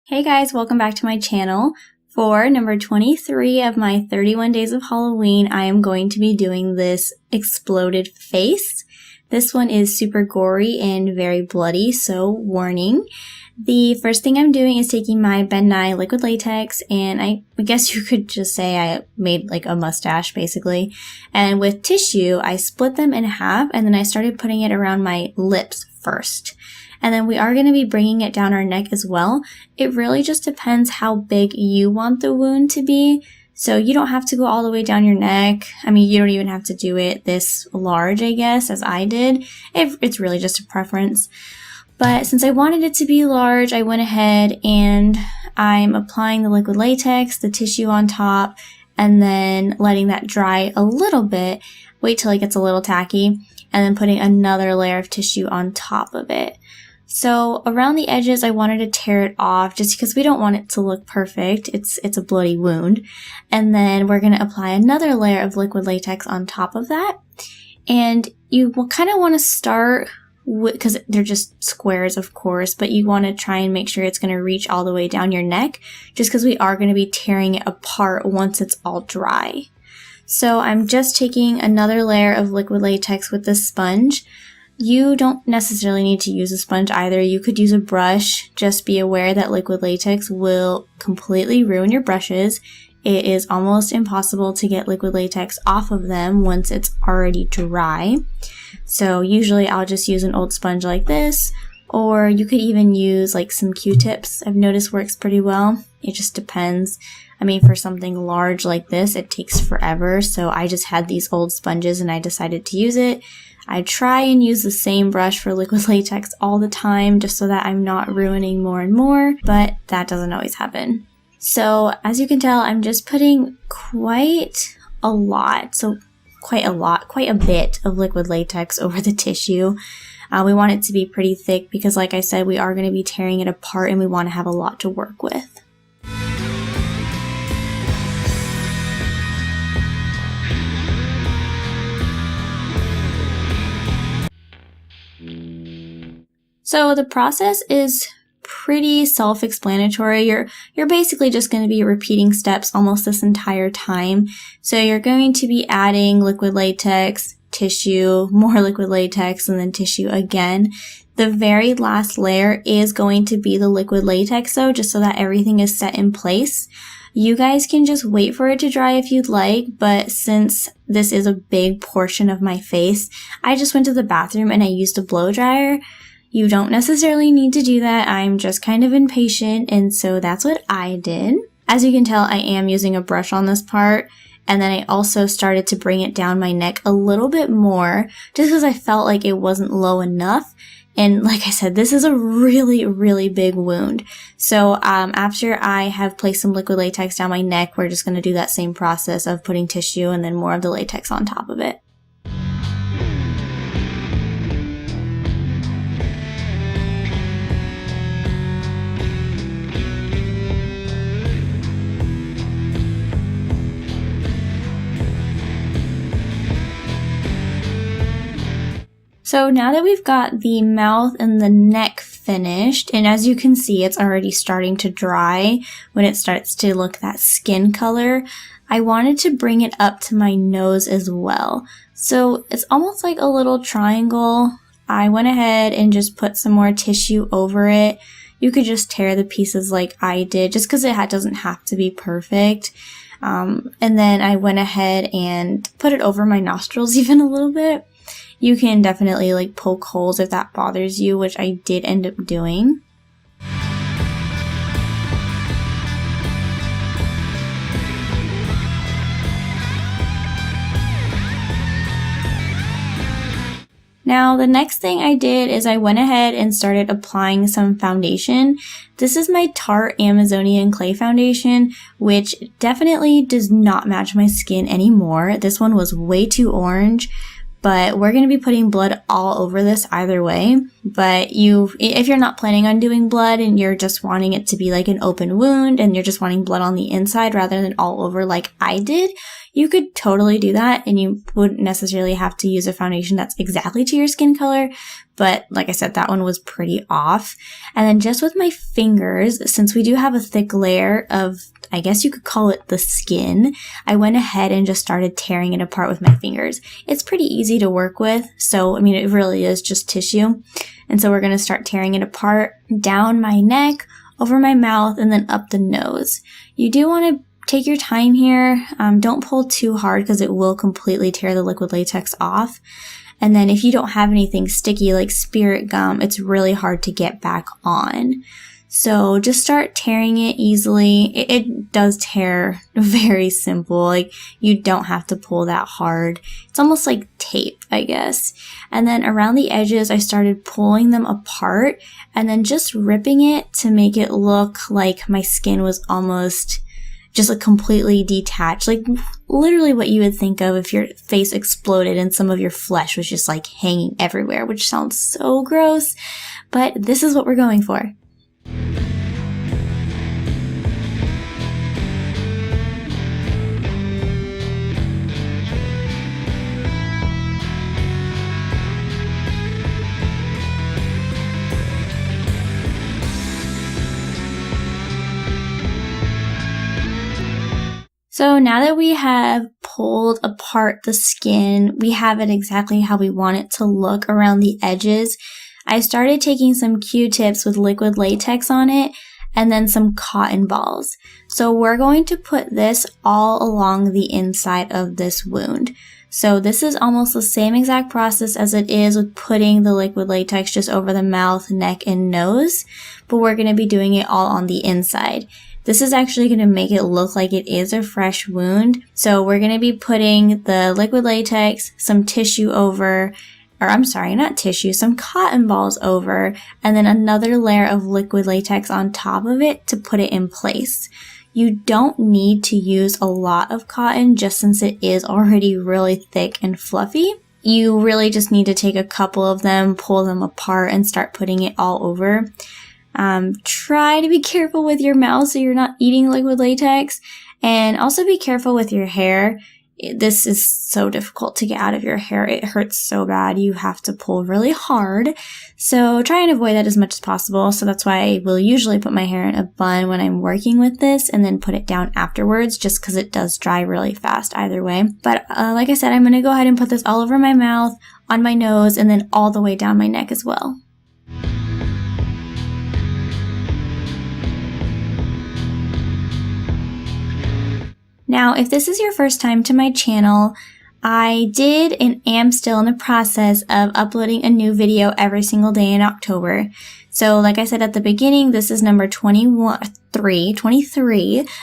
Hey guys, welcome back to my channel. For number 23 of my 31 days of Halloween, I am going to be doing this exploded face. This one is super gory and very bloody, so warning. The first thing I'm doing is taking my Ben Nye liquid latex, and I guess you could just say I made like a mustache basically. And with tissue, I split them in half and then I started putting it around my lips first. And then we are going to be bringing it down our neck as well. It really just depends how big you want the wound to be. So you don't have to go all the way down your neck. I mean, you don't even have to do it this large, I guess, as I did. It's really just a preference. But since I wanted it to be large, I went ahead and I'm applying the liquid latex, the tissue on top, and then letting that dry a little bit. Wait till it gets a little tacky, and then putting another layer of tissue on top of it. So around the edges, I wanted to tear it off just because we don't want it to look perfect. It's a bloody wound. And then we're going to apply another layer of liquid latex on top of that. And you will kind of want to start with, because they're just squares, of course, but you want to try and make sure it's going to reach all the way down your neck, just because we are going to be tearing it apart once it's all dry. So I'm just taking another layer of liquid latex with this sponge. You don't necessarily need to use a sponge either. You could use a brush. Just be aware that liquid latex will completely ruin your brushes. It is almost impossible to get liquid latex off of them once it's already dry. So usually I'll just use an old sponge like this, or you could even use like some Q-tips. I've noticed works pretty well. It just depends. I mean, for something large like this, it takes forever. So I just had these old sponges and I decided to use it. I try and use the same brush for liquid latex all the time just so that I'm not ruining more and more, but that doesn't always happen. So as you can tell, I'm just putting quite a bit of liquid latex over the tissue. We want it to be pretty thick because, like I said, we are going to be tearing it apart and we want to have a lot to work with. So the process is pretty self-explanatory. You're basically just going to be repeating steps almost this entire time. So you're going to be adding liquid latex, tissue, more liquid latex, and then tissue again. The very last layer is going to be the liquid latex though, just so that everything is set in place. You guys can just wait for it to dry if you'd like, but since this is a big portion of my face, I just went to the bathroom and I used a blow dryer. You don't necessarily need to do that. I'm just kind of impatient, and so that's what I did. As you can tell, I am using a brush on this part, and then I also started to bring it down my neck a little bit more, just because I felt like it wasn't low enough. And like I said, this is a really, really big wound. So after I have placed some liquid latex down my neck, we're just going to do that same process of putting tissue and then more of the latex on top of it. So now that we've got the mouth and the neck finished, and as you can see, it's already starting to dry when it starts to look that skin color, I wanted to bring it up to my nose as well. So it's almost like a little triangle. I went ahead and just put some more tissue over it. You could just tear the pieces like I did, just because it doesn't have to be perfect. And then I went ahead and put it over my nostrils even a little bit. You can definitely like poke holes if that bothers you, which I did end up doing. Now, the next thing I did is I went ahead and started applying some foundation. This is my Tarte Amazonian Clay Foundation, which definitely does not match my skin anymore. This one was way too orange. But we're going to be putting blood all over this either way. But if you're not planning on doing blood and you're just wanting it to be like an open wound and you're just wanting blood on the inside rather than all over like I did, you could totally do that, and you wouldn't necessarily have to use a foundation that's exactly to your skin color. But like I said, that one was pretty off. And then just with my fingers, since we do have a thick layer of, I guess you could call it the skin, I went ahead and just started tearing it apart with my fingers. It's pretty easy to work with. So, I mean, it really is just tissue. And so we're going to start tearing it apart down my neck, over my mouth, and then up the nose. You do want to take your time here. Don't pull too hard because it will completely tear the liquid latex off. And then if you don't have anything sticky like spirit gum, it's really hard to get back on. So just start tearing it easily. It does tear very simple. Like, you don't have to pull that hard. It's almost like tape, I guess. And then around the edges, I started pulling them apart and then just ripping it to make it look like my skin was almost just like completely detached, like literally what you would think of if your face exploded and some of your flesh was just like hanging everywhere, which sounds so gross, but this is what we're going for. So now that we have pulled apart the skin, we have it exactly how we want it to look around the edges. I started taking some Q-tips with liquid latex on it and then some cotton balls. So we're going to put this all along the inside of this wound. So this is almost the same exact process as it is with putting the liquid latex just over the mouth, neck, and nose, but we're going to be doing it all on the inside. This is actually going to make it look like it is a fresh wound. So we're going to be putting the liquid latex, some tissue over, or I'm sorry, not tissue, some cotton balls over, and then another layer of liquid latex on top of it to put it in place. You don't need to use a lot of cotton just since it is already really thick and fluffy. You really just need to take a couple of them, pull them apart, and start putting it all over. Try to be careful with your mouth so you're not eating liquid latex, and also be careful with your hair. This is so difficult to get out of your hair. It hurts so bad. You have to pull really hard. So try and avoid that as much as possible. So that's why I will usually put my hair in a bun when I'm working with this and then put it down afterwards, just because it does dry really fast either way. But like I said, I'm going to go ahead and put this all over my mouth, on my nose, and then all the way down my neck as well. Now, if this is your first time to my channel, I did and am still in the process of uploading a new video every single day in October. So like I said at the beginning, this is number 23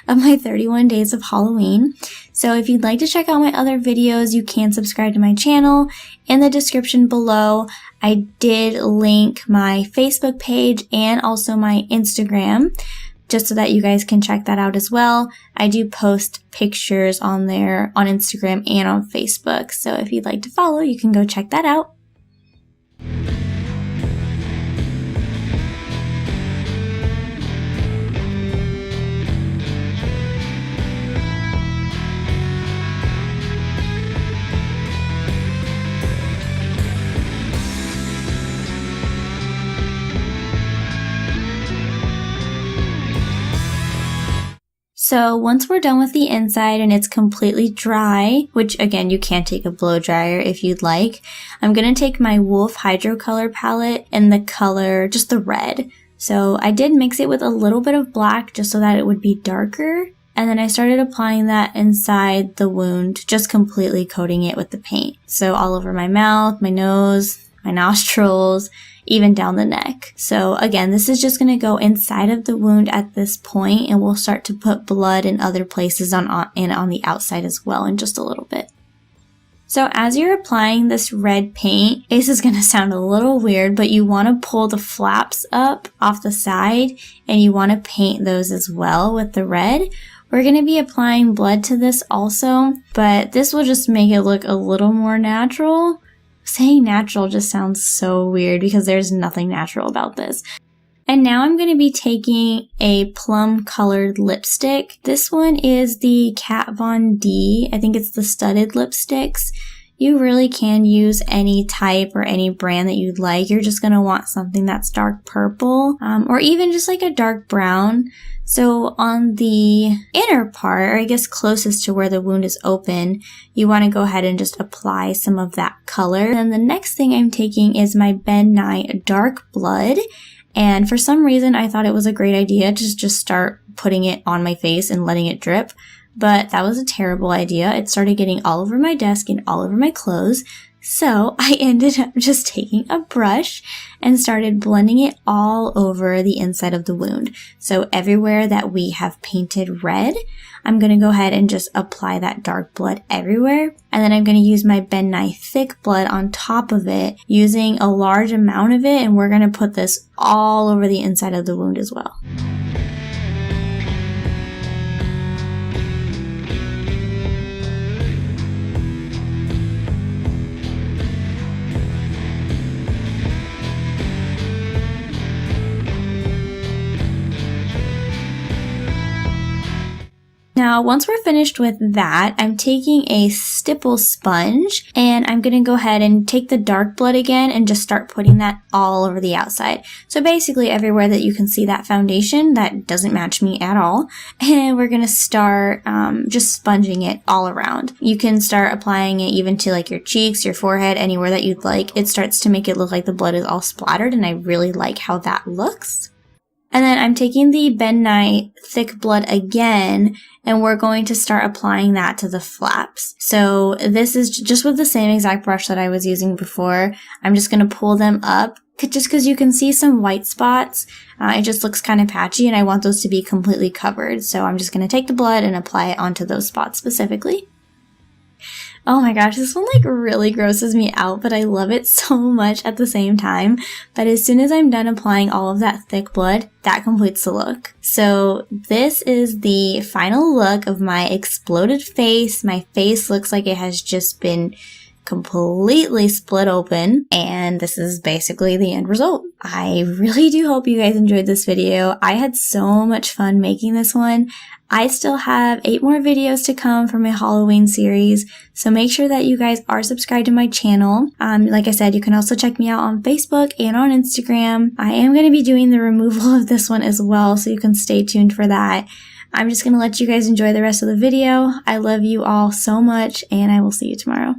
of my 31 days of Halloween. So if you'd like to check out my other videos, you can subscribe to my channel. In the description below, I did link my Facebook page and also my Instagram, just so that you guys can check that out as well. I do post pictures on there on Instagram and on Facebook, so if you'd like to follow, you can go check that out. So once we're done with the inside and it's completely dry, which again, you can take a blow dryer if you'd like, I'm going to take my Wolf Hydro Color palette and the color, just the red. So I did mix it with a little bit of black just so that it would be darker. And then I started applying that inside the wound, just completely coating it with the paint. So all over my mouth, my nose, my nostrils, even down the neck. So again, this is just going to go inside of the wound at this point, and we'll start to put blood in other places on the outside as well in just a little bit. So as you're applying this red paint, this is going to sound a little weird, but you want to pull the flaps up off the side and you want to paint those as well with the red. We're going to be applying blood to this also, but this will just make it look a little more natural. Saying natural just sounds so weird because there's nothing natural about this. And now I'm going to be taking a plum colored lipstick. This one is the Kat Von D. I think it's the studded lipsticks. You really can use any type or any brand that you'd like. You're just going to want something that's dark purple, or even just like a dark brown. So on the inner part, or I guess closest to where the wound is open, you want to go ahead and just apply some of that color. And the next thing I'm taking is my Ben Nye Dark Blood. And for some reason, I thought it was a great idea to just start putting it on my face and letting it drip. But that was a terrible idea. It started getting all over my desk and all over my clothes. So I ended up just taking a brush and started blending it all over the inside of the wound. So everywhere that we have painted red, I'm going to go ahead and just apply that dark blood everywhere. And then I'm going to use my Ben Nye thick blood on top of it, using a large amount of it. And we're going to put this all over the inside of the wound as well. Now, once we're finished with that, I'm taking a stipple sponge and I'm going to go ahead and take the dark blood again and just start putting that all over the outside. So basically everywhere that you can see that foundation that doesn't match me at all. And we're going to start just sponging it all around. You can start applying it even to like your cheeks, your forehead, anywhere that you'd like. It starts to make it look like the blood is all splattered, and I really like how that looks. And then I'm taking the Ben Nye thick blood again, and we're going to start applying that to the flaps. So this is just with the same exact brush that I was using before. I'm just going to pull them up just because you can see some white spots. It just looks kind of patchy, and I want those to be completely covered. So I'm just going to take the blood and apply it onto those spots specifically. Oh my gosh, this one like really grosses me out, but I love it so much at the same time. But as soon as I'm done applying all of that thick blood, that completes the look. So this is the final look of my exploded face. My face looks like it has just been completely split open, and this is basically the end result. I really do hope you guys enjoyed this video. I had so much fun making this one. I still have 8 more videos to come for my Halloween series, so make sure that you guys are subscribed to my channel. Like I said, you can also check me out on Facebook and on Instagram. I am going to be doing the removal of this one as well, so you can stay tuned for that. I'm just going to let you guys enjoy the rest of the video. I love you all so much, and I will see you tomorrow.